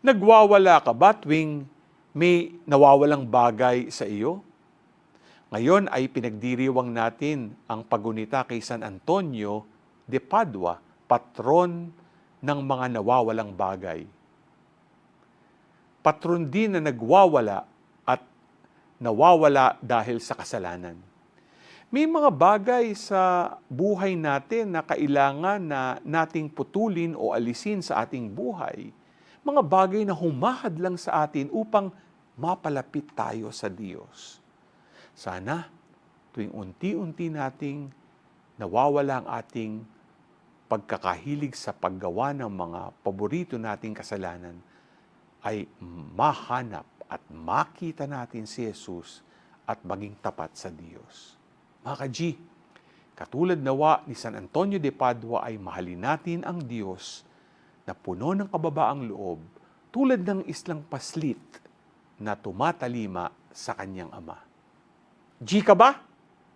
Nagwawala ka ba tuwing may nawawalang bagay sa iyo? Ngayon ay pinagdiriwang natin ang paggunita kay San Antonio de Padua, patron ng mga nawawalang bagay. Patron din na nagwawala at nawawala dahil sa kasalanan. May mga bagay sa buhay natin na kailangan na nating putulin o alisin sa ating buhay. Mga bagay na humahadlang sa atin upang mapalapit tayo sa Diyos. Sana tuwing unti-unti nating nawawala ang ating pagkakahilig sa paggawa ng mga paborito nating kasalanan, ay mahanap at makita natin si Jesus at maging tapat sa Diyos. Mga ka-G, katulad nawa ni San Antonio de Padua ay mahalin natin ang Diyos na puno ng kababaang loob tulad ng islang paslit na tumatalima sa kanyang ama. G ka ba?